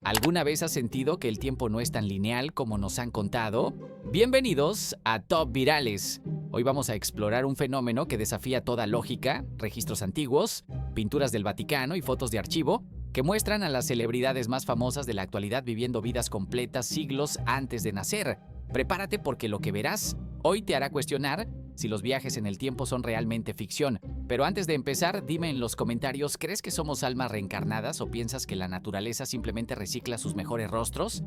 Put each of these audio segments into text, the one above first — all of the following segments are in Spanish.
¿Alguna vez has sentido que el tiempo no es tan lineal como nos han contado? Bienvenidos a Top Virales. Hoy vamos a explorar un fenómeno que desafía toda lógica, registros antiguos, pinturas del Vaticano y fotos de archivo que muestran a las celebridades más famosas de la actualidad viviendo vidas completas siglos antes de nacer. Prepárate porque lo que verás hoy te hará cuestionar si los viajes en el tiempo son realmente ficción. Pero antes de empezar, dime en los comentarios, ¿crees que somos almas reencarnadas o piensas que la naturaleza simplemente recicla sus mejores rostros?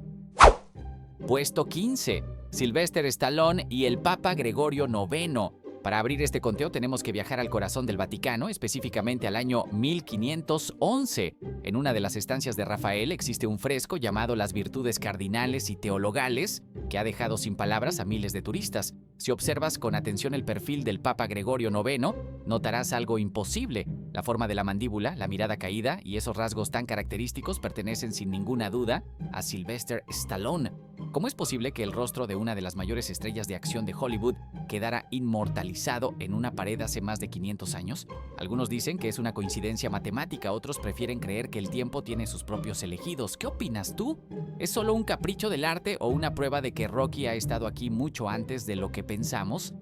Puesto 15. Sylvester Stallone y el Papa Gregorio IX. Para abrir este conteo tenemos que viajar al corazón del Vaticano, específicamente al año 1511. En una de las estancias de Rafael existe un fresco llamado Las Virtudes Cardinales y Teologales, que ha dejado sin palabras a miles de turistas. Si observas con atención el perfil del Papa Gregorio IX, notarás algo imposible. La forma de la mandíbula, la mirada caída y esos rasgos tan característicos pertenecen sin ninguna duda a Sylvester Stallone. ¿Cómo es posible que el rostro de una de las mayores estrellas de acción de Hollywood quedara inmortalizado en una pared hace más de 500 años? Algunos dicen que es una coincidencia matemática, otros prefieren creer que el tiempo tiene sus propios elegidos. ¿Qué opinas tú? ¿Es solo un capricho del arte o una prueba de que Rocky ha estado aquí mucho antes de lo que pensamos?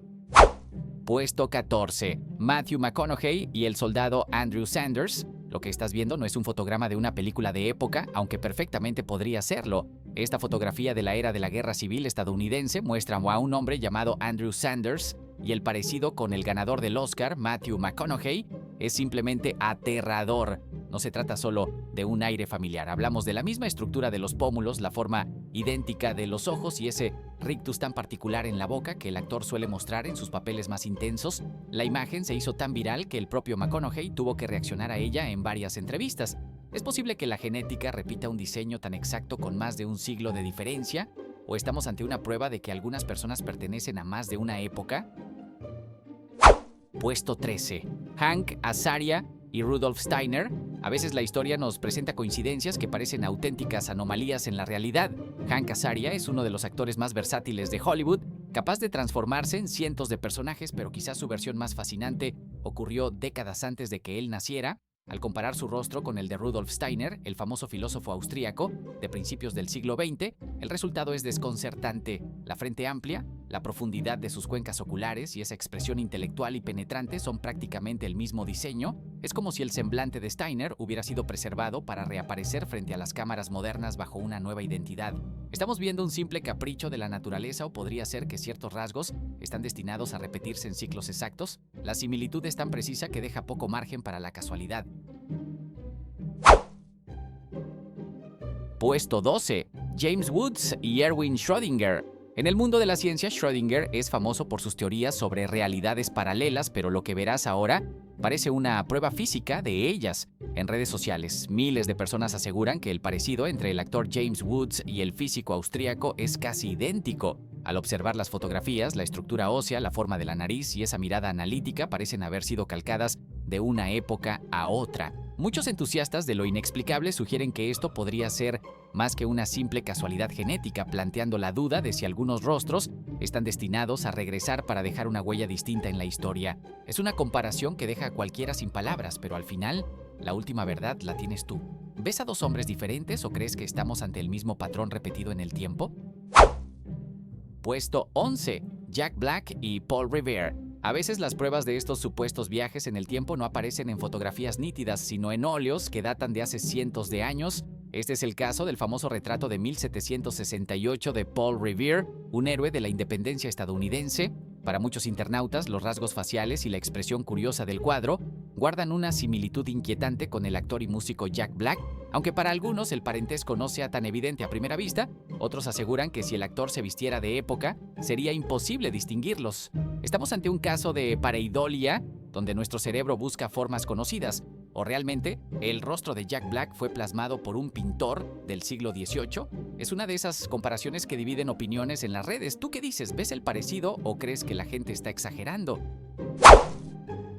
Puesto 14. Matthew McConaughey y el soldado Andrew Sanders. Lo que estás viendo no es un fotograma de una película de época, aunque perfectamente podría serlo. Esta fotografía de la era de la Guerra Civil estadounidense muestra a un hombre llamado Andrew Sanders y el parecido con el ganador del Oscar, Matthew McConaughey, es simplemente aterrador. No se trata solo de un aire familiar. Hablamos de la misma estructura de los pómulos, la forma idéntica de los ojos y ese rictus tan particular en la boca que el actor suele mostrar en sus papeles más intensos. La imagen se hizo tan viral que el propio McConaughey tuvo que reaccionar a ella en varias entrevistas. ¿Es posible que la genética repita un diseño tan exacto con más de un siglo de diferencia? ¿O estamos ante una prueba de que algunas personas pertenecen a más de una época? Puesto 13. Hank Azaria y Rudolf Steiner. A veces la historia nos presenta coincidencias que parecen auténticas anomalías en la realidad. Hank Azaria es uno de los actores más versátiles de Hollywood, capaz de transformarse en cientos de personajes, pero quizás su versión más fascinante ocurrió décadas antes de que él naciera. Al comparar su rostro con el de Rudolf Steiner, el famoso filósofo austríaco de principios del siglo XX, el resultado es desconcertante. La frente amplia, la profundidad de sus cuencas oculares y esa expresión intelectual y penetrante son prácticamente el mismo diseño. Es como si el semblante de Steiner hubiera sido preservado para reaparecer frente a las cámaras modernas bajo una nueva identidad. ¿Estamos viendo un simple capricho de la naturaleza o podría ser que ciertos rasgos están destinados a repetirse en ciclos exactos? La similitud es tan precisa que deja poco margen para la casualidad. Puesto 12. James Woods y Erwin Schrödinger. En el mundo de la ciencia, Schrödinger es famoso por sus teorías sobre realidades paralelas, pero lo que verás ahora parece una prueba física de ellas. En redes sociales, miles de personas aseguran que el parecido entre el actor James Woods y el físico austríaco es casi idéntico. Al observar las fotografías, la estructura ósea, la forma de la nariz y esa mirada analítica parecen haber sido calcadas de una época a otra. Muchos entusiastas de lo inexplicable sugieren que esto podría ser más que una simple casualidad genética, planteando la duda de si algunos rostros están destinados a regresar para dejar una huella distinta en la historia. Es una comparación que deja a cualquiera sin palabras, pero al final, la última verdad la tienes tú. ¿Ves a dos hombres diferentes o crees que estamos ante el mismo patrón repetido en el tiempo? Puesto 11. Jack Black y Paul Revere. A veces las pruebas de estos supuestos viajes en el tiempo no aparecen en fotografías nítidas, sino en óleos que datan de hace cientos de años. Este es el caso del famoso retrato de 1768 de Paul Revere, un héroe de la independencia estadounidense. Para muchos internautas, los rasgos faciales y la expresión curiosa del cuadro guardan una similitud inquietante con el actor y músico Jack Black, aunque para algunos el parentesco no sea tan evidente a primera vista. Otros aseguran que si el actor se vistiera de época, sería imposible distinguirlos. ¿Estamos ante un caso de pareidolia, donde nuestro cerebro busca formas conocidas? ¿O realmente el rostro de Jack Black fue plasmado por un pintor del siglo XVIII? Es una de esas comparaciones que dividen opiniones en las redes. ¿Tú qué dices? ¿Ves el parecido o crees que la gente está exagerando?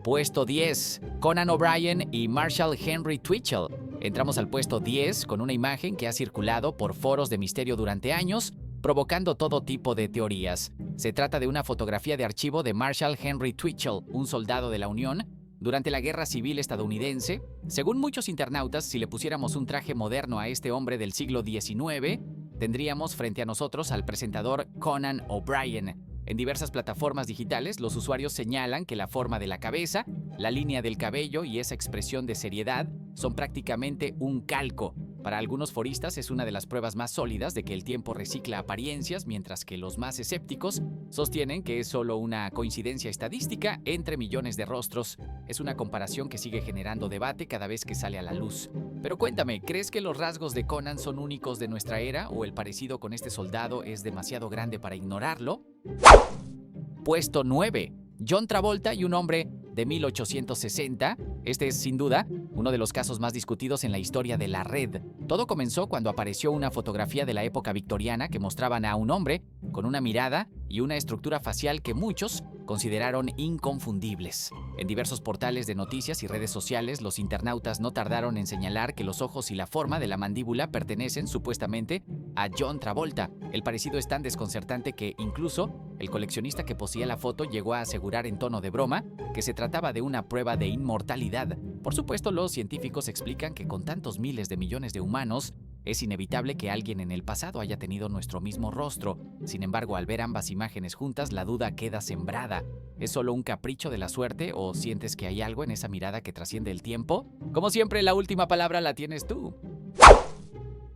Puesto 10. Conan O'Brien y Marshall Henry Twitchell. Entramos al puesto 10 con una imagen que ha circulado por foros de misterio durante años, provocando todo tipo de teorías. Se trata de una fotografía de archivo de Marshall Henry Twitchell, un soldado de la Unión, durante la Guerra Civil estadounidense. Según muchos internautas, si le pusiéramos un traje moderno a este hombre del siglo XIX, tendríamos frente a nosotros al presentador Conan O'Brien. En diversas plataformas digitales, los usuarios señalan que la forma de la cabeza, la línea del cabello y esa expresión de seriedad son prácticamente un calco. Para algunos foristas es una de las pruebas más sólidas de que el tiempo recicla apariencias, mientras que los más escépticos sostienen que es solo una coincidencia estadística entre millones de rostros. Es una comparación que sigue generando debate cada vez que sale a la luz. Pero cuéntame, ¿crees que los rasgos de Conan son únicos de nuestra era o el parecido con este soldado es demasiado grande para ignorarlo? Puesto 9. John Travolta y un hombre de 1860. Este es, sin duda, uno de los casos más discutidos en la historia de la red. Todo comenzó cuando apareció una fotografía de la época victoriana que mostraban a un hombre con una mirada y una estructura facial que muchos consideraron inconfundibles. En diversos portales de noticias y redes sociales, los internautas no tardaron en señalar que los ojos y la forma de la mandíbula pertenecen supuestamente a John Travolta. El parecido es tan desconcertante que incluso el coleccionista que poseía la foto llegó a asegurar en tono de broma que se trataba de una prueba de inmortalidad. Por supuesto, los científicos explican que con tantos miles de millones de humanos, es inevitable que alguien en el pasado haya tenido nuestro mismo rostro. Sin embargo, al ver ambas imágenes juntas, la duda queda sembrada. ¿Es solo un capricho de la suerte o sientes que hay algo en esa mirada que trasciende el tiempo? Como siempre, la última palabra la tienes tú.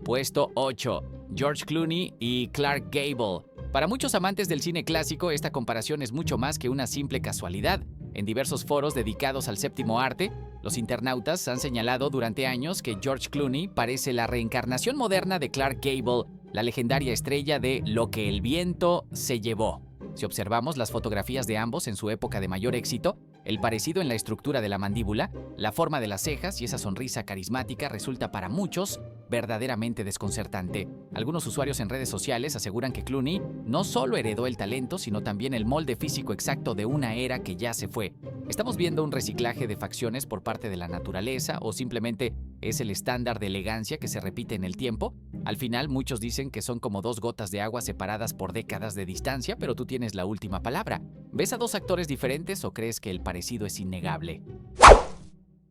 Puesto 8. George Clooney y Clark Gable. Para muchos amantes del cine clásico, esta comparación es mucho más que una simple casualidad. En diversos foros dedicados al séptimo arte, los internautas han señalado durante años que George Clooney parece la reencarnación moderna de Clark Gable, la legendaria estrella de Lo que el viento se llevó. Si observamos las fotografías de ambos en su época de mayor éxito, el parecido en la estructura de la mandíbula, la forma de las cejas y esa sonrisa carismática resulta para muchos verdaderamente desconcertante. Algunos usuarios en redes sociales aseguran que Clooney no solo heredó el talento, sino también el molde físico exacto de una era que ya se fue. ¿Estamos viendo un reciclaje de facciones por parte de la naturaleza o simplemente es el estándar de elegancia que se repite en el tiempo? Al final, muchos dicen que son como dos gotas de agua separadas por décadas de distancia, pero tú tienes la última palabra. ¿Ves a dos actores diferentes o crees que el parecido es innegable?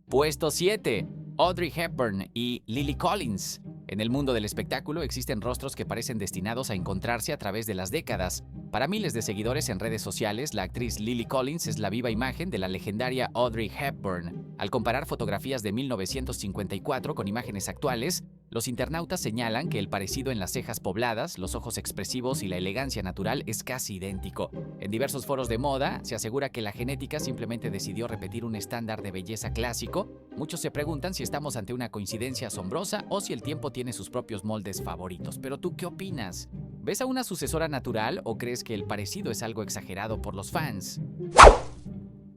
Puesto 7. Audrey Hepburn y Lily Collins. En el mundo del espectáculo existen rostros que parecen destinados a encontrarse a través de las décadas. Para miles de seguidores en redes sociales, la actriz Lily Collins es la viva imagen de la legendaria Audrey Hepburn. Al comparar fotografías de 1954 con imágenes actuales, los internautas señalan que el parecido en las cejas pobladas, los ojos expresivos y la elegancia natural es casi idéntico. En diversos foros de moda, se asegura que la genética simplemente decidió repetir un estándar de belleza clásico. Muchos se preguntan si estamos ante una coincidencia asombrosa o si el tiempo tiene sus propios moldes favoritos. Pero ¿tú qué opinas? ¿Ves a una sucesora natural o crees que el parecido es algo exagerado por los fans?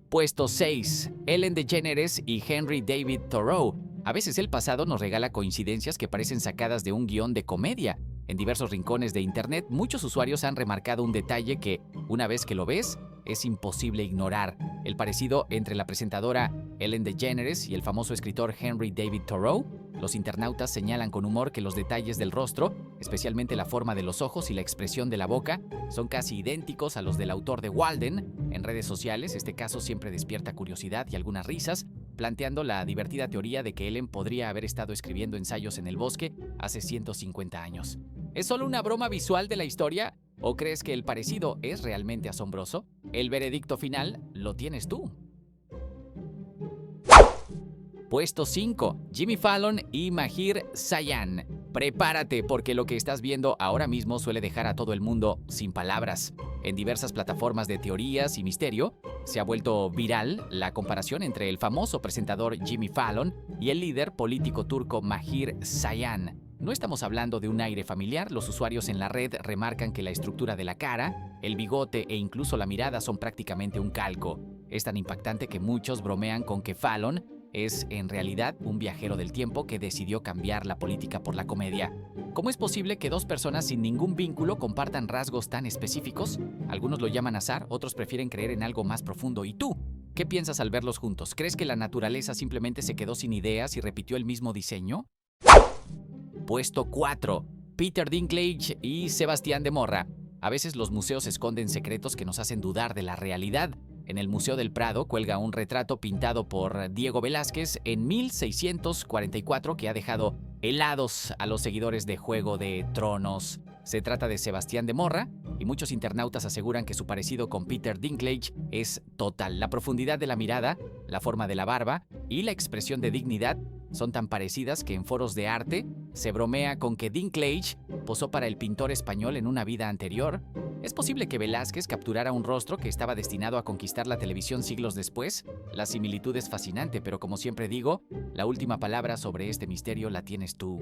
Puesto 6. Ellen DeGeneres y Henry David Thoreau. A veces el pasado nos regala coincidencias que parecen sacadas de un guión de comedia. En diversos rincones de internet, muchos usuarios han remarcado un detalle que, una vez que lo ves, es imposible ignorar. El parecido entre la presentadora Ellen DeGeneres y el famoso escritor Henry David Thoreau. Los internautas señalan con humor que los detalles del rostro, especialmente la forma de los ojos y la expresión de la boca, son casi idénticos a los del autor de Walden. En redes sociales, este caso siempre despierta curiosidad y algunas risas, planteando la divertida teoría de que Ellen podría haber estado escribiendo ensayos en el bosque hace 150 años. ¿Es solo una broma visual de la historia o crees que el parecido es realmente asombroso? El veredicto final lo tienes tú. Puesto 5. Jimmy Fallon y Mahir Sayan. Prepárate porque lo que estás viendo ahora mismo suele dejar a todo el mundo sin palabras. En diversas plataformas de teorías y misterio, se ha vuelto viral la comparación entre el famoso presentador Jimmy Fallon y el líder político turco Mahir Sayan. No estamos hablando de un aire familiar, los usuarios en la red remarcan que la estructura de la cara, el bigote e incluso la mirada son prácticamente un calco. Es tan impactante que muchos bromean con que Fallon es en realidad un viajero del tiempo que decidió cambiar la política por la comedia. ¿Cómo es posible que dos personas sin ningún vínculo compartan rasgos tan específicos? Algunos lo llaman azar, otros prefieren creer en algo más profundo. ¿Y tú? ¿Qué piensas al verlos juntos? ¿Crees que la naturaleza simplemente se quedó sin ideas y repitió el mismo diseño? Puesto 4. Peter Dinklage y Sebastián de Morra. A veces los museos esconden secretos que nos hacen dudar de la realidad. En el Museo del Prado cuelga un retrato pintado por Diego Velázquez en 1644 que ha dejado helados a los seguidores de Juego de Tronos. Se trata de Sebastián de Morra y muchos internautas aseguran que su parecido con Peter Dinklage es total. La profundidad de la mirada, la forma de la barba y la expresión de dignidad son tan parecidas que en foros de arte se bromea con que Dinklage posó para el pintor español en una vida anterior. ¿Es posible que Velázquez capturara un rostro que estaba destinado a conquistar la televisión siglos después? La similitud es fascinante, pero como siempre digo, la última palabra sobre este misterio la tienes tú.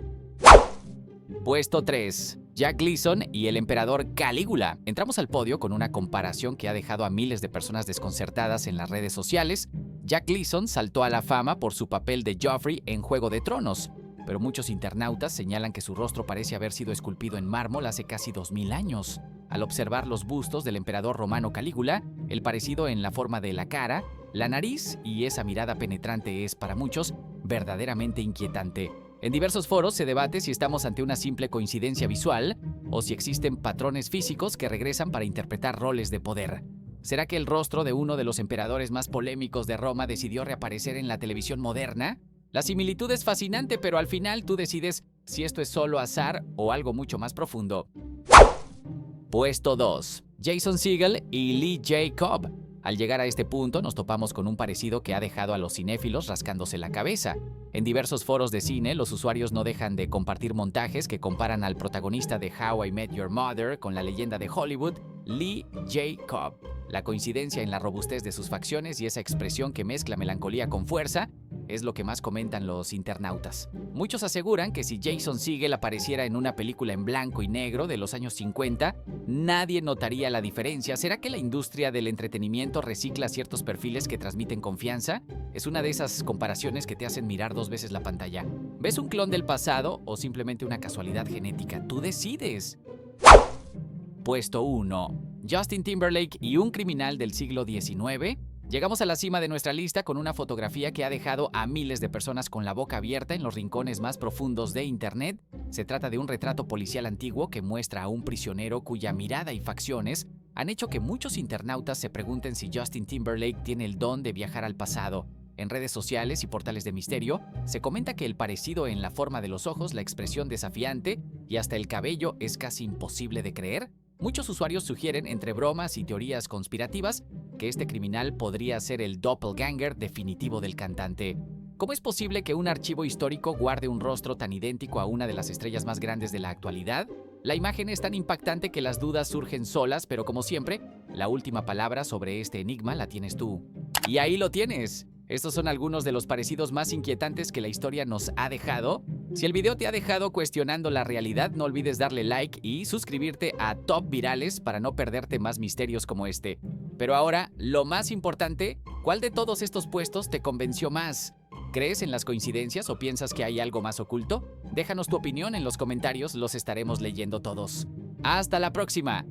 Puesto 3. Jack Gleason y el emperador Calígula. Entramos al podio con una comparación que ha dejado a miles de personas desconcertadas en las redes sociales. Jack Gleason saltó a la fama por su papel de Joffrey en Juego de Tronos, pero muchos internautas señalan que su rostro parece haber sido esculpido en mármol hace casi 2000 años. Al observar los bustos del emperador romano Calígula, el parecido en la forma de la cara, la nariz y esa mirada penetrante es, para muchos, verdaderamente inquietante. En diversos foros se debate si estamos ante una simple coincidencia visual o si existen patrones físicos que regresan para interpretar roles de poder. ¿Será que el rostro de uno de los emperadores más polémicos de Roma decidió reaparecer en la televisión moderna? La similitud es fascinante, pero al final tú decides si esto es solo azar o algo mucho más profundo. Puesto 2. Jason Segel y Lee J. Cobb. Al llegar a este punto nos topamos con un parecido que ha dejado a los cinéfilos rascándose la cabeza. En diversos foros de cine, los usuarios no dejan de compartir montajes que comparan al protagonista de How I Met Your Mother con la leyenda de Hollywood, Lee J. Cobb. La coincidencia en la robustez de sus facciones y esa expresión que mezcla melancolía con fuerza es lo que más comentan los internautas. Muchos aseguran que si Jason Segel apareciera en una película en blanco y negro de los años 50, nadie notaría la diferencia. ¿Será que la industria del entretenimiento recicla ciertos perfiles que transmiten confianza? Es una de esas comparaciones que te hacen mirar 2 veces la pantalla. ¿Ves un clon del pasado o simplemente una casualidad genética? Tú decides. Puesto 1. Justin Timberlake y un criminal del siglo XIX. Llegamos a la cima de nuestra lista con una fotografía que ha dejado a miles de personas con la boca abierta en los rincones más profundos de Internet. Se trata de un retrato policial antiguo que muestra a un prisionero cuya mirada y facciones han hecho que muchos internautas se pregunten si Justin Timberlake tiene el don de viajar al pasado. En redes sociales y portales de misterio, se comenta que el parecido en la forma de los ojos, la expresión desafiante y hasta el cabello es casi imposible de creer. Muchos usuarios sugieren, entre bromas y teorías conspirativas, que este criminal podría ser el doppelganger definitivo del cantante. ¿Cómo es posible que un archivo histórico guarde un rostro tan idéntico a una de las estrellas más grandes de la actualidad? La imagen es tan impactante que las dudas surgen solas, pero como siempre, la última palabra sobre este enigma la tienes tú. Y ahí lo tienes. Estos son algunos de los parecidos más inquietantes que la historia nos ha dejado. Si el video te ha dejado cuestionando la realidad, no olvides darle like y suscribirte a Top Virales para no perderte más misterios como este. Pero ahora, lo más importante, ¿cuál de todos estos puestos te convenció más? ¿Crees en las coincidencias o piensas que hay algo más oculto? Déjanos tu opinión en los comentarios, los estaremos leyendo todos. ¡Hasta la próxima!